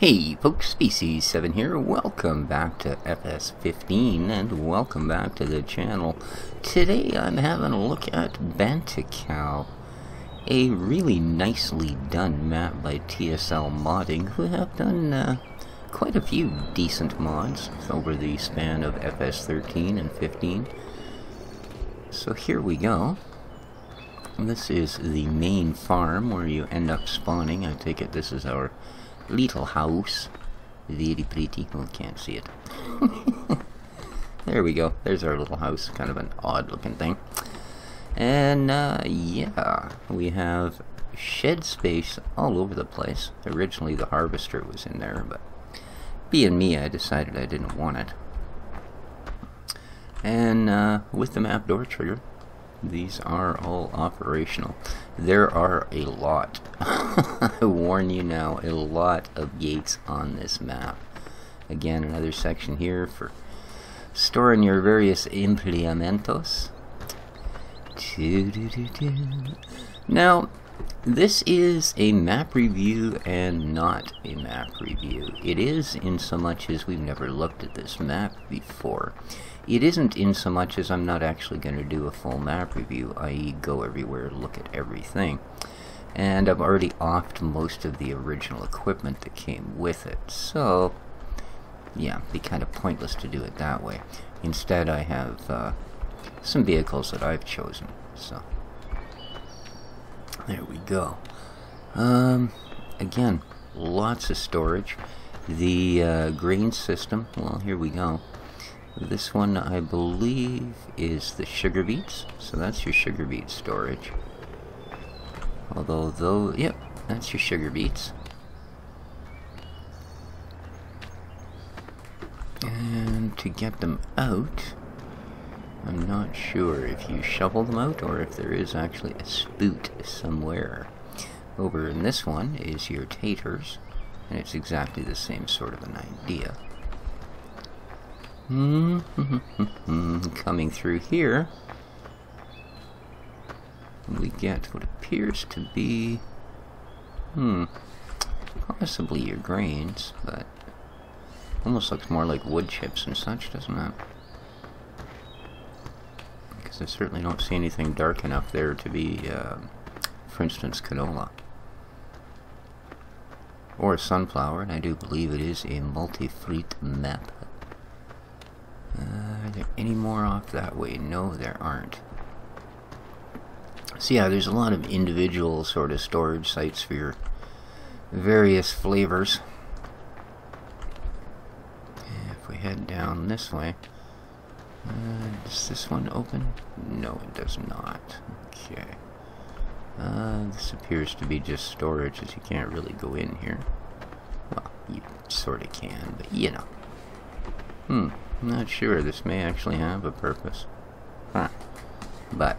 Hey folks, Species7 here. Welcome back to FS15 and welcome back to the channel. Today I'm having a look at Bantikow, a really nicely done map by TSL Modding, who have done quite a few decent mods over the span of FS13 and 15. So here we go. This is the main farm where you end up spawning. I take it this is our little house. Very pretty. Well, can't see it. There we go. There's our little house. Kind of an odd looking thing. And yeah, we have shed space all over the place. Originally the harvester was in there, but being me, I decided I didn't want it. And with the map door trigger, these are all operational. There are a lot, I warn you now, a lot of gates on this map. Again, another section here for storing your various implementos. Now, this is a map review and not a map review. It is in so much as we've never looked at this map before. It isn't in so much as I'm not actually going to do a full map review, i.e. go everywhere, look at everything. And I've already offed most of the original equipment that came with it. So, yeah, it'd be kind of pointless to do it that way. Instead, I have some vehicles that I've chosen. So, there we go. Again, lots of storage. The grain system, well, here we go. This one, I believe, is the sugar beets. So that's your sugar beet storage. Although, yep, that's your sugar beets. And to get them out, I'm not sure if you shovel them out or if there is actually a spoot somewhere. Over in this one is your taters, and it's exactly the same sort of an idea. Coming through here, we get what appears to be, possibly your grains, but almost looks more like wood chips and such, doesn't it? Because I certainly don't see anything dark enough there to be, for instance, canola. Or sunflower, and I do believe it is a multi-fruit map. Are there any more off that way? No, there aren't. So yeah, there's a lot of individual sort of storage sites for your various flavors. If we head down this way, does this one open? No, it does not. Okay. This appears to be just storage, as you can't really go in here. Well, you sort of can, but you know. I'm not sure. This may actually have a purpose. But,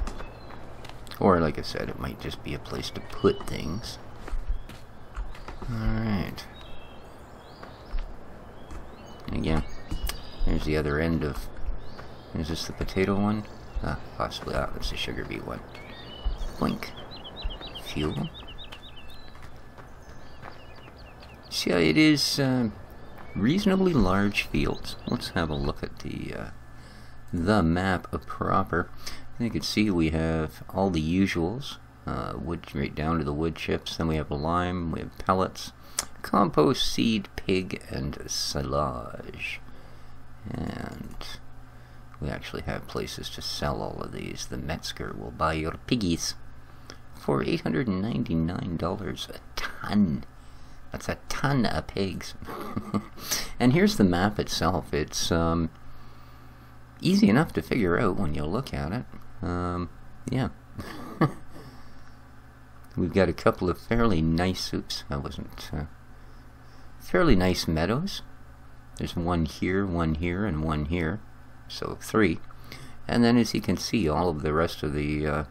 or like I said, it might just be a place to put things. Alright. And again, there's the other end of... Is this the potato one? Possibly. That's the sugar beet one. Blink. Fuel. So yeah, it is reasonably large fields. Let's have a look at the map proper. You can see we have all the usuals, wood right down to the wood chips. Then we have lime, we have pellets, compost, seed, pig, and silage. And we actually have places to sell all of these. The Metzger will buy your piggies for $899 a ton. That's a ton of pigs. And here's the map itself. It's easy enough to figure out when you look at it. Yeah. We've got a couple of fairly nice, fairly nice meadows. There's one here, and one here. So 3. And then as you can see, all of the rest of the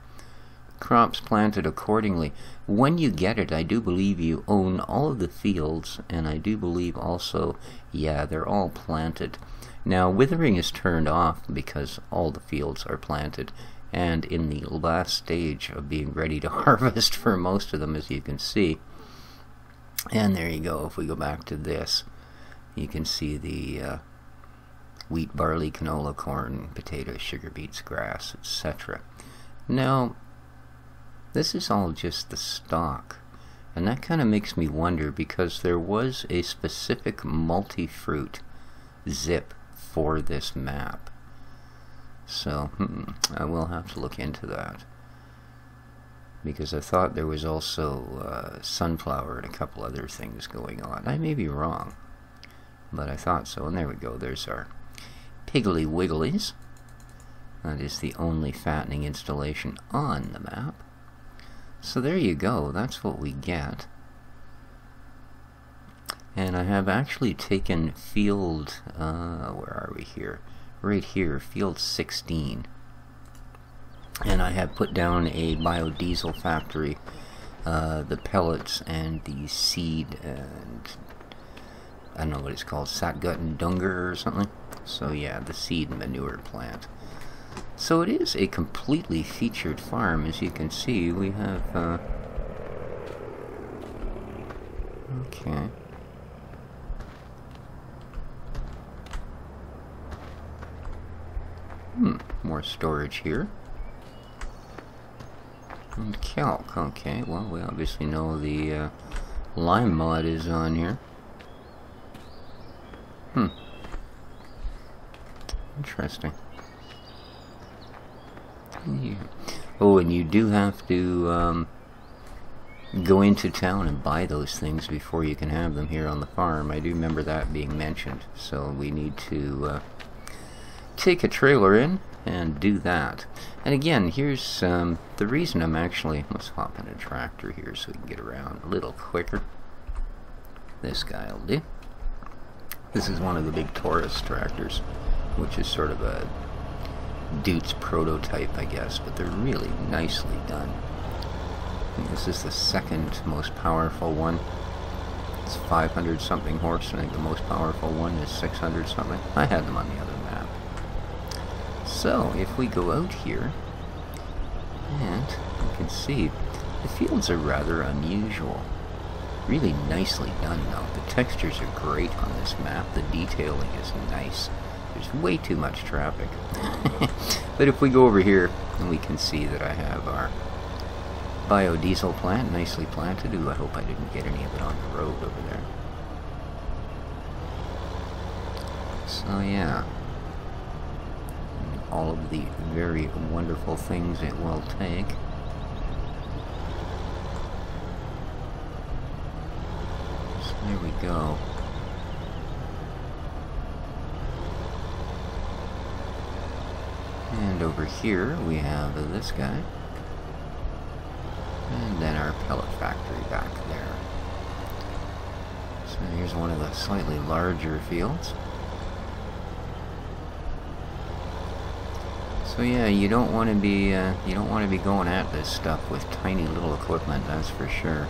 crops planted accordingly. When you get it, I do believe you own all of the fields, and I do believe also, yeah, they're all planted. Now, withering is turned off because all the fields are planted, and in the last stage of being ready to harvest for most of them, as you can see. And there you go. If we go back to this, you can see the wheat, barley, canola, corn, potatoes, sugar beets, grass, etc. Now, this is all just the stock. And that kind of makes me wonder, because there was a specific multi-fruit zip for this map. So, I will have to look into that. Because I thought there was also sunflower and a couple other things going on. I may be wrong, but I thought so. And there we go. There's our Piggly Wigglies. That is the only fattening installation on the map. So there you go, that's what we get. And I have actually taken field, where are we here? Right here, field 16. And I have put down a biodiesel factory, the pellets and the seed, and I don't know what it's called, Satgut and Dunger or something. So yeah, the seed manure plant. So it is a completely featured farm. As you can see, we have, okay. More storage here. And calc, okay. Well, we obviously know the, lime mod is on here. Interesting. Yeah. Oh, and you do have to go into town and buy those things before you can have them here on the farm. I do remember that being mentioned. So we need to take a trailer in and do that. And again, here's the reason I'm actually... Let's hop in a tractor here so we can get around a little quicker. This guy will do. This is one of the big Taurus tractors, which is sort of a Dute's prototype, I guess, but they're really nicely done. I think this is the second most powerful one. It's 500 something horse, and I think the most powerful one is 600 something. I had them on the other map. So, if we go out here, and you can see, the fields are rather unusual. Really nicely done, though. The textures are great on this map. The detailing is nice. There's way too much traffic. But if we go over here, we can see that I have our biodiesel plant nicely planted. Ooh, I hope I didn't get any of it on the road over there. So yeah, all of the very wonderful things it will take. So there we go. And over here we have this guy. And then our pellet factory back there. So here's one of the slightly larger fields. So yeah, you don't want to be going at this stuff with tiny little equipment, that's for sure.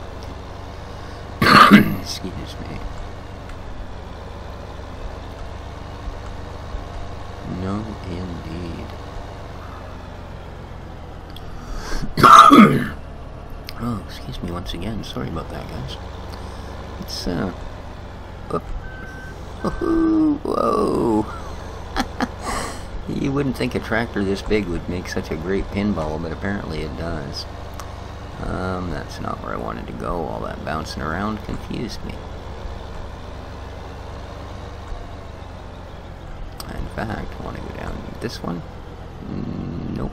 Excuse me. No, indeed. Oh, excuse me once again. Sorry about that, guys. It's whoa. You wouldn't think a tractor this big would make such a great pinball, but apparently it does. That's not where I wanted to go. All that bouncing around confused me. In fact, I want to go down this one. Nope.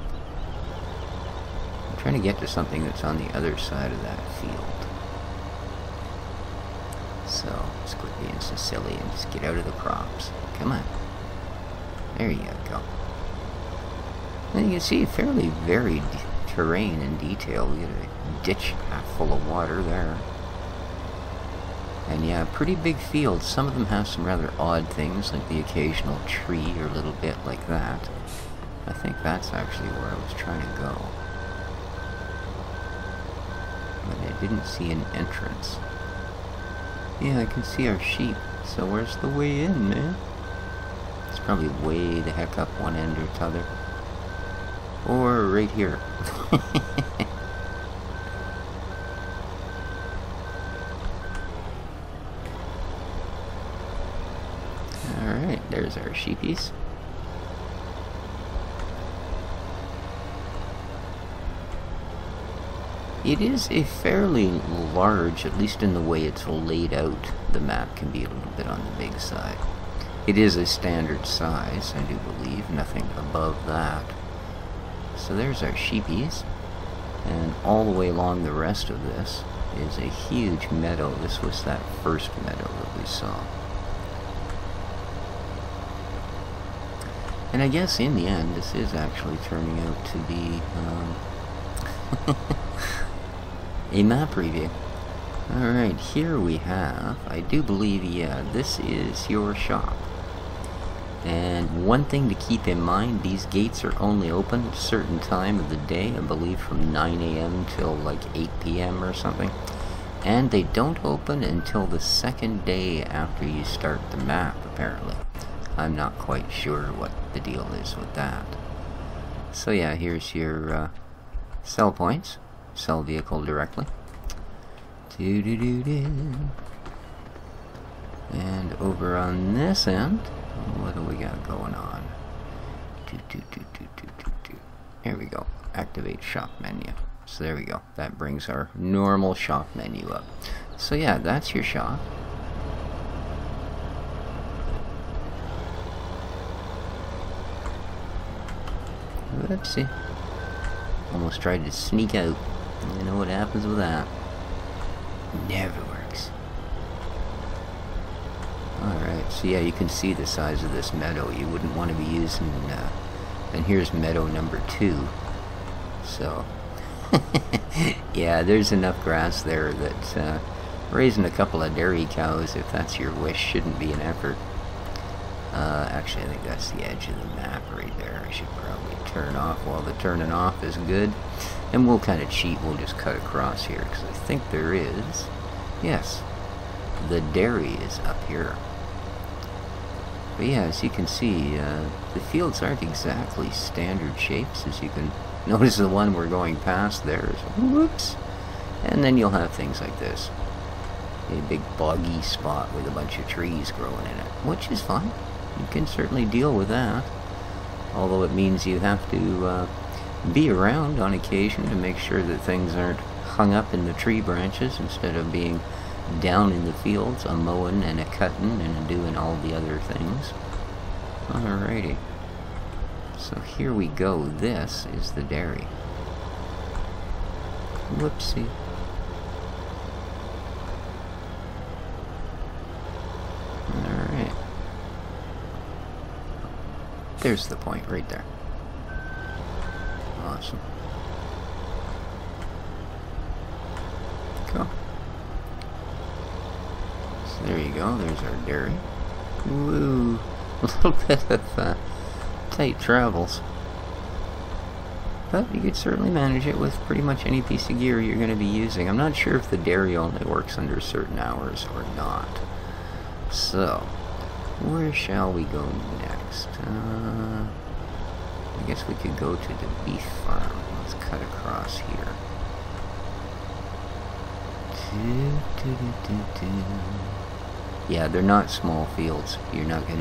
I'm trying to get to something that's on the other side of that field. So, let's quit being so silly and just get out of the crops. Come on. There you go. And you can see fairly varied terrain and detail. You get a ditch half full of water there. And yeah, pretty big fields. Some of them have some rather odd things, like the occasional tree or little bit like that. I think that's actually where I was trying to go. But I didn't see an entrance. Yeah, I can see our sheep. So where's the way in, man? It's probably way the heck up one end or t'other. Or right here. there's our sheepies. It is a fairly large, at least in the way it's laid out, the map can be a little bit on the big side. It is a standard size, I do believe, nothing above that. So there's our sheepies, and all the way along the rest of this is a huge meadow. This was that first meadow that we saw. And I guess in the end, this is actually turning out to be a map review. Alright, here we have, I do believe, yeah, this is your shop. And one thing to keep in mind, these gates are only open at a certain time of the day, I believe from 9 AM till like 8 PM or something. And they don't open until the second day after you start the map, apparently. I'm not quite sure what the deal is with that. So yeah, here's your sell points. Sell vehicle directly. And over on this end, what do we got going on? There we go. Activate shop menu. So there we go. That brings our normal shop menu up. So yeah, that's your shop. Whoopsie. Almost tried to sneak out. You know what happens with that. Never works. Alright, so yeah, you can see the size of this meadow. You wouldn't want to be using, and here's meadow number 2. So, yeah, there's enough grass there that raising a couple of dairy cows, if that's your wish, shouldn't be an effort. Actually, I think that's the edge of the map right there. I should probably turn off while the turning off is good. And we'll kind of cheat. We'll just cut across here, because I think there is... Yes, the dairy is up here. But yeah, as you can see, the fields aren't exactly standard shapes. As you can notice, the one we're going past there is... Whoops! And then you'll have things like this. A big boggy spot with a bunch of trees growing in it, which is fine. You can certainly deal with that. Although it means you have to be around on occasion to make sure that things aren't hung up in the tree branches instead of being down in the fields, a mowing and a cutting and a doing all the other things. Alrighty. So here we go. This is the dairy. Whoopsie. Alright. There's the point right there. Awesome. Cool. So there you go. There's our dairy. Woo! A little bit of tight travels. But you could certainly manage it with pretty much any piece of gear you're going to be using. I'm not sure if the dairy only works under certain hours or not. So, where shall we go next? I guess we could go to the beef farm. Let's cut across here. Yeah, they're not small fields. You're not going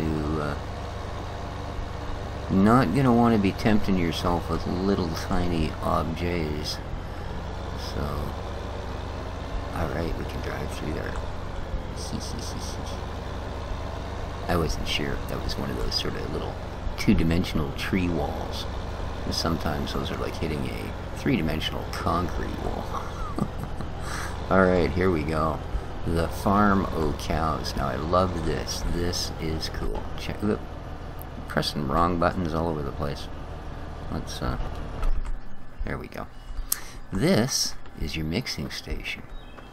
to want to be tempting yourself with little tiny objets. So, alright, we can drive through there. I wasn't sure if that was one of those sort of little two-dimensional tree walls. And sometimes those are like hitting a three-dimensional concrete wall. Alright, here we go. The farm o' cows. Now I love this. This is cool. Check. Look, pressing wrong buttons all over the place. Let's there we go. This is your mixing station.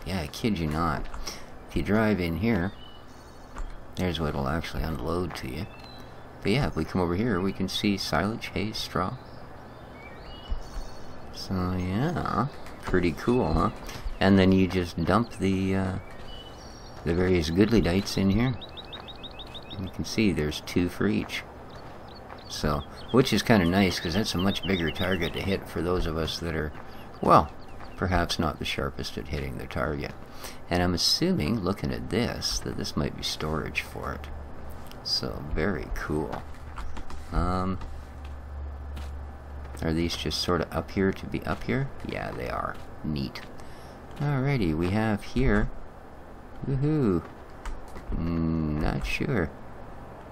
Yeah, I kid you not. If you drive in here, there's what it'll actually unload to you. But yeah, if we come over here, we can see silage, hay, straw. So yeah, pretty cool, huh? And then you just dump the various goodly-dites in here. And you can see there's 2 for each. So, which is kind of nice, because that's a much bigger target to hit for those of us that are, well, perhaps not the sharpest at hitting the target. And I'm assuming, looking at this, that this might be storage for it. So, very cool. Are these just sort of up here to be up here? Yeah, they are. Neat. Alrighty, we have here... Woohoo! Not sure.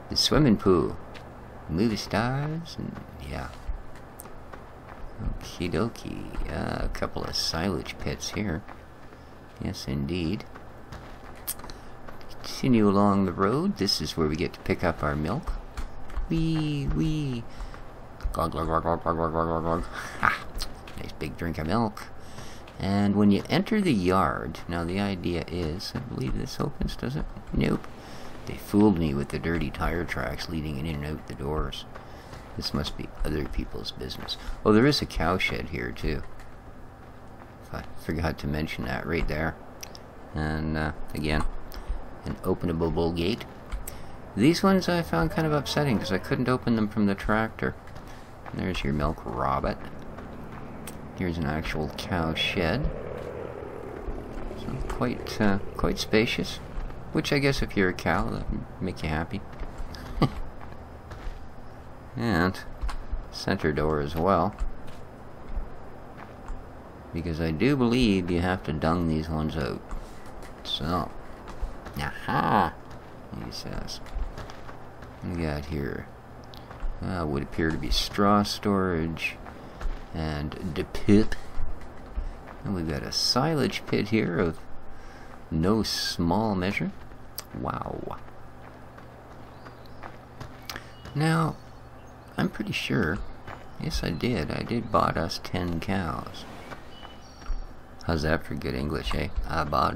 The swimming pool. Movie stars, and yeah. Okie dokie. A couple of silage pits here. Yes, indeed. Continue along the road. This is where we get to pick up our milk. Wee. Glug, glug, glug, glug, glug, glug, glug, glug. Ha! Nice big drink of milk. And when you enter the yard, now the idea is, I believe this opens, does it? Nope. They fooled me with the dirty tire tracks leading in and out the doors. This must be other people's business. Oh, there is a cow shed here, too. I forgot to mention that right there. And, again, an openable gate. These ones I found kind of upsetting because I couldn't open them from the tractor. There's your milk robot. Here's an actual cow shed. So quite spacious. Which I guess if you're a cow, that would make you happy. And center door as well. Because I do believe you have to dung these ones out. So, aha! He says. What we got here? Would appear to be straw storage. And the pit. And we've got a silage pit here of no small measure. Wow. Now, I'm pretty sure, yes I did bought us 10 cows. How's that for good English, eh?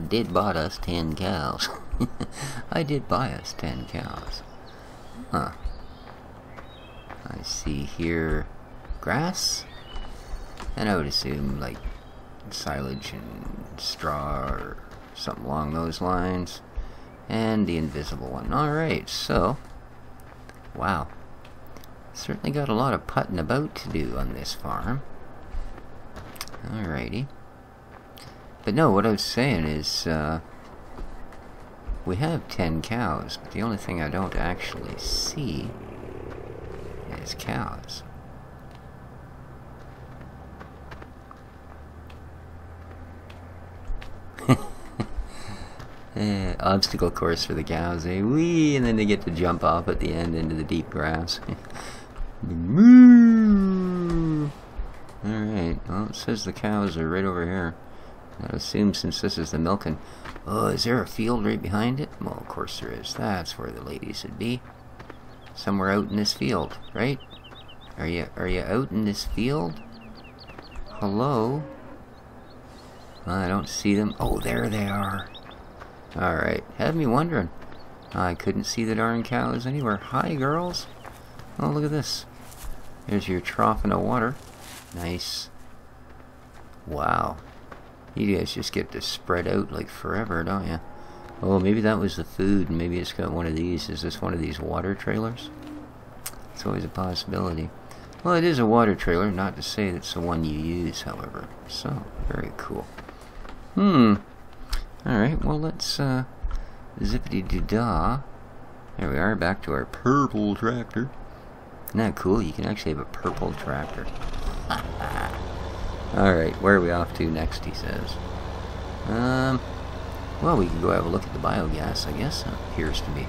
Did bought us 10 cows. I did buy us 10 cows. Huh. I see here grass. And I would assume, like, silage and straw or something along those lines. And the invisible one. Alright, so... Wow. Certainly got a lot of putting about to do on this farm. Alrighty. But no, what I was saying is, we have 10 cows, but the only thing I don't actually see is cows. Obstacle course for the cows, eh? Whee! And then they get to jump off at the end into the deep grass. Moo! Alright, well, it says the cows are right over here. I assume since this is the milking. Oh, is there a field right behind it? Well, of course there is. That's where the ladies would be. Somewhere out in this field, right? Are you out in this field? Hello? I don't see them. Oh, there they are. Alright, had me wondering. I couldn't see the darn cows anywhere. Hi, girls. Oh, look at this. There's your trough of water. Nice. Wow. You guys just get to spread out like forever, don't you? Oh, maybe that was the food, and maybe it's got one of these. Is this one of these water trailers? It's always a possibility. Well, it is a water trailer, not to say that's the one you use, however. So, very cool. Alright, well, let's, zippity-doo-dah. There we are, back to our purple tractor. Isn't that cool? You can actually have a purple tractor. Alright, where are we off to next, he says. Well, we can go have a look at the biogas, I guess. It appears to be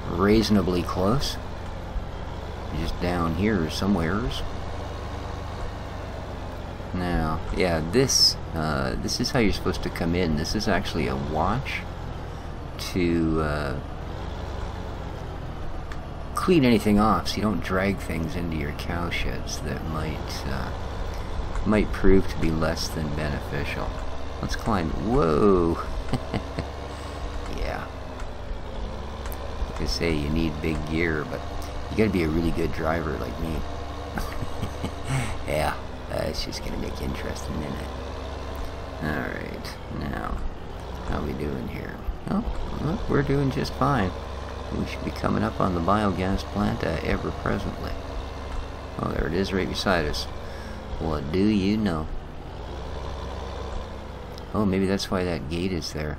reasonably close. Just down here somewheres. Now, yeah, this is how you're supposed to come in. This is actually a watch to clean anything off, so you don't drag things into your cow sheds that might prove to be less than beneficial. Let's climb. Whoa! Yeah. Like I say, you need big gear, but you gotta be a really good driver like me. Yeah. It's just gonna make you interesting, isn't it? Alright, now, how we doing here? Oh, well, we're doing just fine. We should be coming up on the biogas plant ever presently. Oh, there it is right beside us. What do you know? Oh, maybe that's why that gate is there.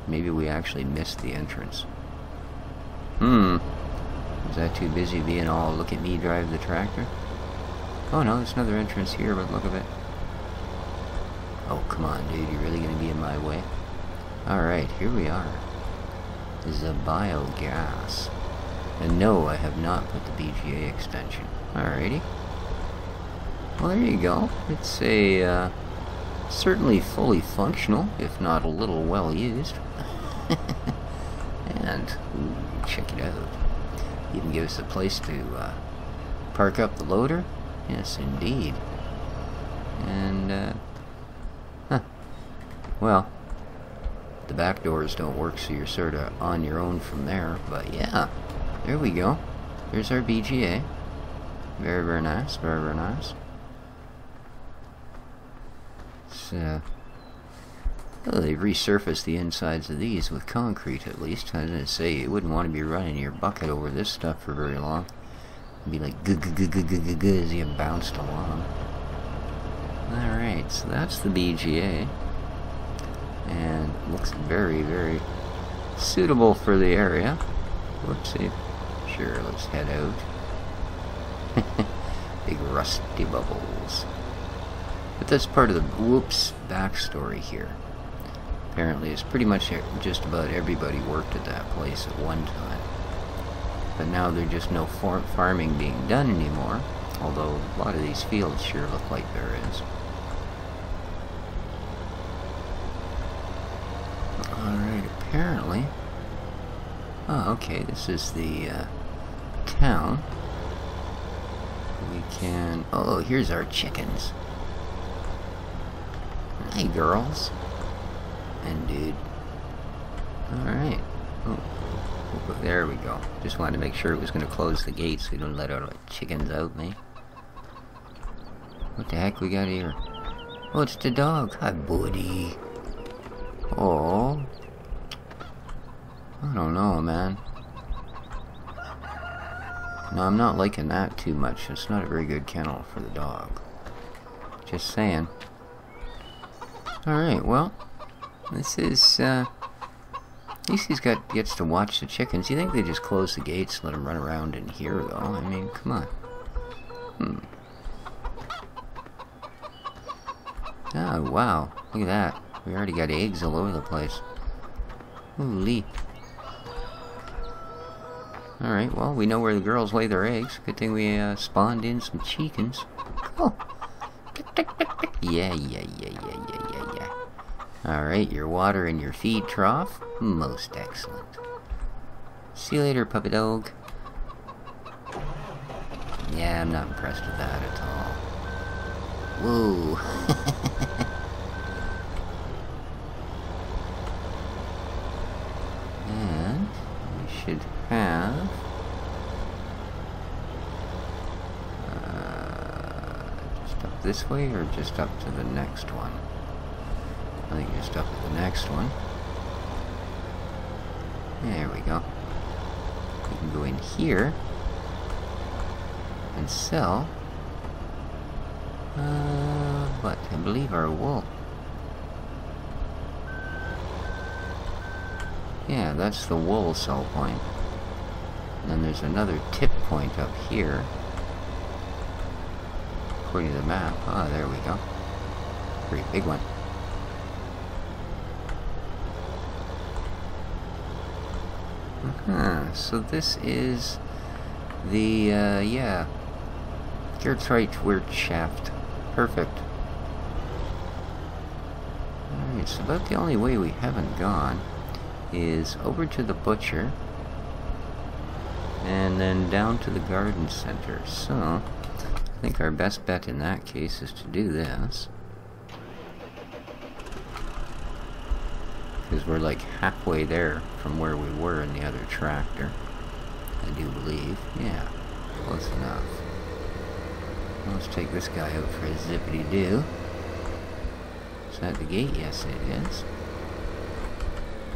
Maybe we actually missed the entrance. Is that too busy being all, look at me drive the tractor? Oh no, there's another entrance here, but look at it. Oh, come on, dude, you're really gonna be in my way? Alright, here we are. This is a biogas. And no, I have not put the BGA extension. Alrighty. Well, there you go. It's a, certainly fully functional, if not a little well used. And, ooh, check it out. Even give us a place to, park up the loader? Yes, indeed. And, well, the back doors don't work, so you're sort of on your own from there. But yeah, there we go. There's our BGA. Very, very nice. Very, very nice. So, well, they've resurfaced the insides of these with concrete, at least. I was going to say, you wouldn't want to be running your bucket over this stuff for very long. It'd be like gug as you bounced along. Alright, so that's the BGA. And looks very, very suitable for the area. Whoopsie. Sure, let's head out. Big rusty bubbles. But that's part of the whoops backstory here. Apparently, it's pretty much just about everybody worked at that place at one time. But now there's just no farming being done anymore. Although a lot of these fields sure look like there is. Alright, apparently. Oh, okay, this is the town. We can. Oh, here's our chickens. Hey, girls. And dude. Alright. Oh, there we go. Just wanted to make sure it was going to close the gate so we don't let our chickens out, me. What the heck we got here? Oh, it's the dog. Hi, buddy. Oh. I don't know, man. No, I'm not liking that too much. It's not a very good kennel for the dog. Just saying. Alright, well, this is, at least he's gets to watch the chickens. You think they just close the gates and let him run around in here, though? I mean, come on. Oh, wow. Look at that. We already got eggs all over the place. Holy. Alright, well, we know where the girls lay their eggs. Good thing we spawned in some chickens. Cool. Yeah. Alright, your water and your feed trough. Most excellent. See you later, puppy dog. Yeah, I'm not impressed with that at all. Whoa. And we should have just up this way or just up to the next one? I think just up to the next one. There we go. We can go in here and sell what? I believe our wool. Yeah, that's the wool sell point. And then there's another tip point up here. According to the map. Ah, there we go. Pretty big one. So this is the, yeah. Gertrite Wirt Shaft. Perfect. Alright, so about the only way we haven't gone is over to the butcher and then down to the garden center. So I think our best bet in that case is to do this, because we're like halfway there from where we were in the other tractor, I do believe. Yeah, close enough. Let's take this guy out for a zippity-doo. Is that the gate? Yes, it is.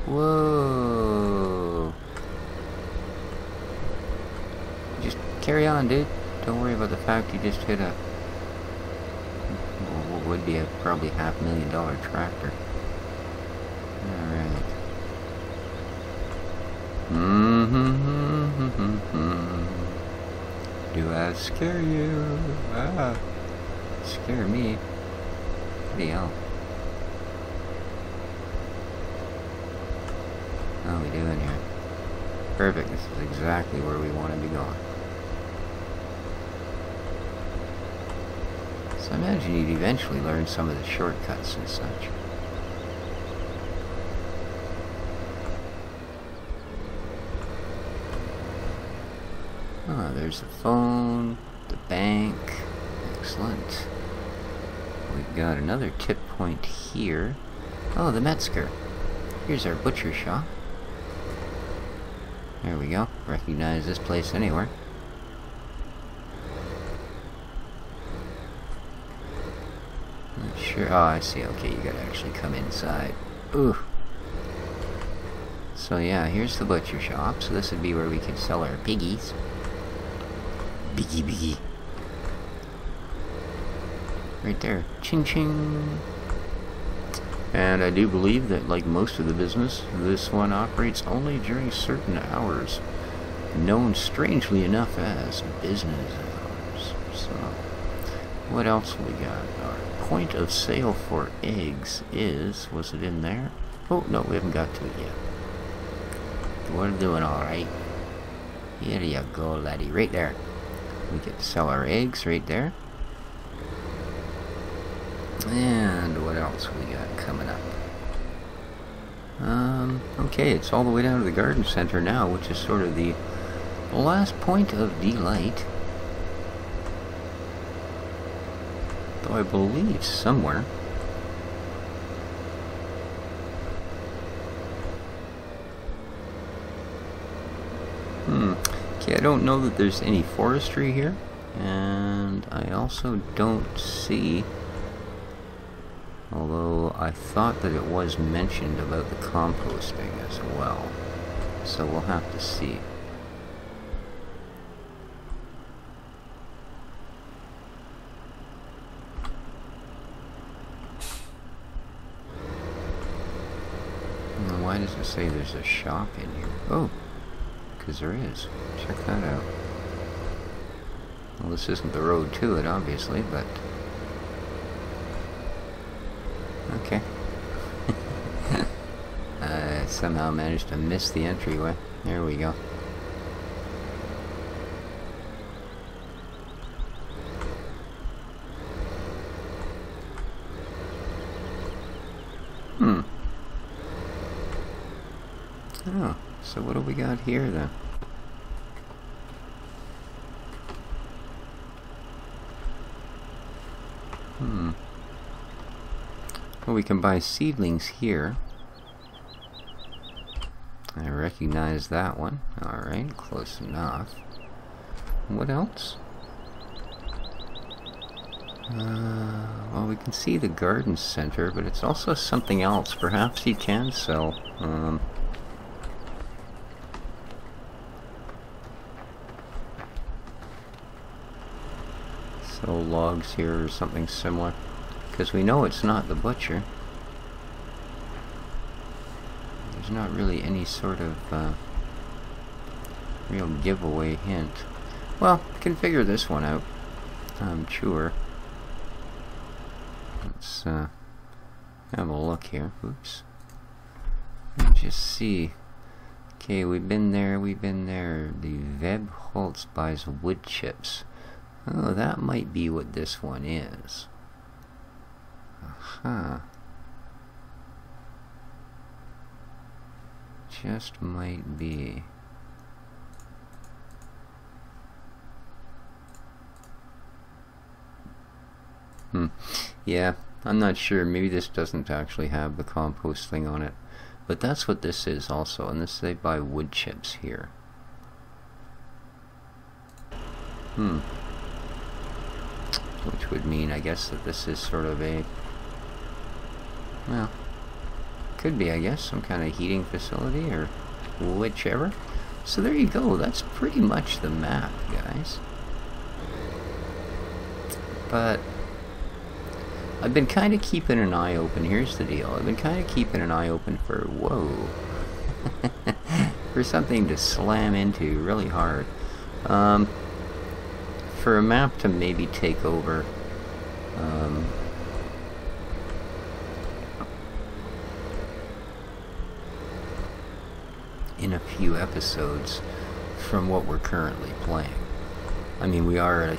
Whoa. Just carry on, dude. Don't worry about the fact you just hit a, what would be a probably $500,000 tractor. Alright. Do I scare you? Ah, scare me. Bloody hell. How are we doing here? Perfect, this is exactly where we want to be going. So I imagine you'd eventually learn some of the shortcuts and such. Oh, there's the phone, the bank. Excellent. We've got another tip point here. Oh, the Metzger. Here's our butcher shop. There we go. Recognize this place anywhere. Not sure. Oh, I see. Okay, you gotta actually come inside. Ooh. So yeah, here's the butcher shop. So this would be where we could sell our piggies. Biggie. Right there. Ching ching. And I do believe that, like most of the business, this one operates only during certain hours, known strangely enough as business hours. So, what else we got? Our point of sale for eggs is, was it in there? Oh, no, we haven't got to it yet. We're doing alright. Here you go, laddie. Right there. We get to sell our eggs right there. And what else we got coming up? Okay, it's all the way down to the garden center now, which is sort of the last point of delight. Though I believe somewhere. Okay, I don't know that there's any forestry here. And I also don't see... Although I thought that it was mentioned about the composting as well. So we'll have to see. Now, why does it say there's a shop in here? Oh, because there is. Check that out. Well, this isn't the road to it, obviously, but... Okay. I somehow managed to miss the entryway. There we go. Oh, so what do we got here then? Well, we can buy seedlings here. I recognize that one. Alright, close enough. What else? Well, we can see the garden center, but it's also something else. Perhaps you can sell, sell logs here or something similar. Because we know it's not the butcher. There's not really any sort of real giveaway hint. Well, can figure this one out, I'm sure. Let's have a look here. Oops. Let me just see. Okay, we've been there. The Webholz buys wood chips. Oh, that might be what this one is. Huh. Just might be. Yeah, I'm not sure. Maybe this doesn't actually have the compost thing on it. But that's what this is also. And this, they buy wood chips here. Which would mean, I guess, that this is sort of a... Well, could be, I guess, some kind of heating facility or whichever. So there you go. That's pretty much the map, guys. But I've been kind of keeping an eye open. Here's the deal. I've been kind of keeping an eye open for... Whoa. for something to slam into really hard. For a map to maybe take over, in a few episodes from what we're currently playing. I mean, we are, I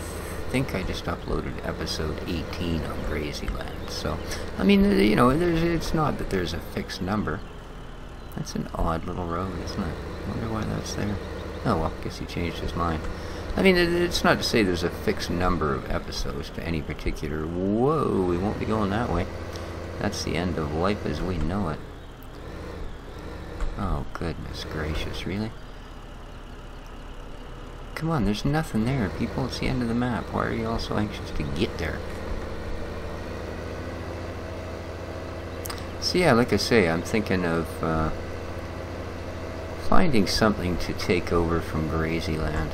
think I just uploaded episode 18 on Grazyland, so, I mean, you know, it's not that there's a fixed number. That's an odd little road, isn't it? I wonder why that's there. Oh, well, guess he changed his mind. I mean, it's not to say there's a fixed number of episodes to any particular... Whoa, we won't be going that way. That's the end of life as we know it. Oh, goodness gracious, really? Come on, there's nothing there, people. It's the end of the map. Why are you all so anxious to get there? So yeah, like I say, I'm thinking of finding something to take over from Grazyland.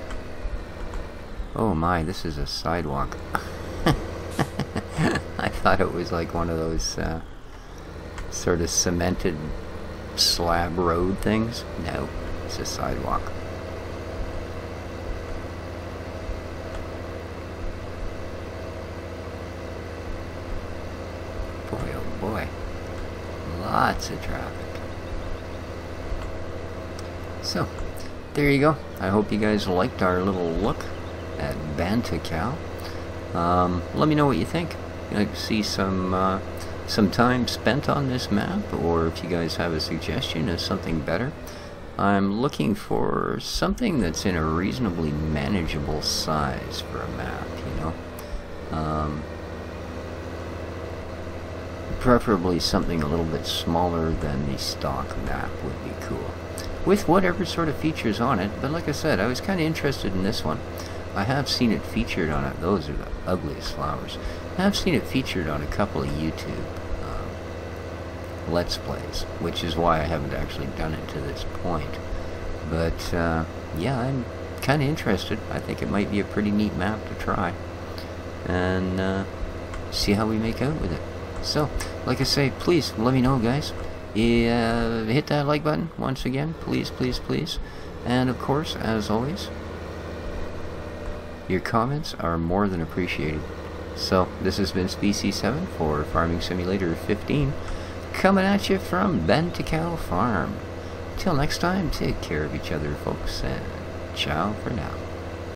Oh my, this is a sidewalk. I thought it was like one of those sort of cemented slab road things. No, it's a sidewalk. Boy, oh boy. Lots of traffic. So, there you go. I hope you guys liked our little look at Bantikow. Let me know what you think. You'd like to see some time spent on this map, or if you guys have a suggestion of something better. I'm looking for something that's in a reasonably manageable size for a map, you know. Preferably something a little bit smaller than the stock map would be cool, with whatever sort of features on it. But like I said, I was kind of interested in this one. I have seen it featured on it. Those are the ugliest flowers. I have seen it featured on a couple of YouTube Let's Plays, which is why I haven't actually done it to this point. But yeah, I'm kind of interested. I think it might be a pretty neat map to try, and see how we make out with it. So, like I say, please let me know, guys. Hit that like button once again, please, please, please. And of course, as always, your comments are more than appreciated. So, this has been Species 7 for Farming Simulator 15, coming at you from Bantikow Farm. Till next time, take care of each other, folks, and ciao for now.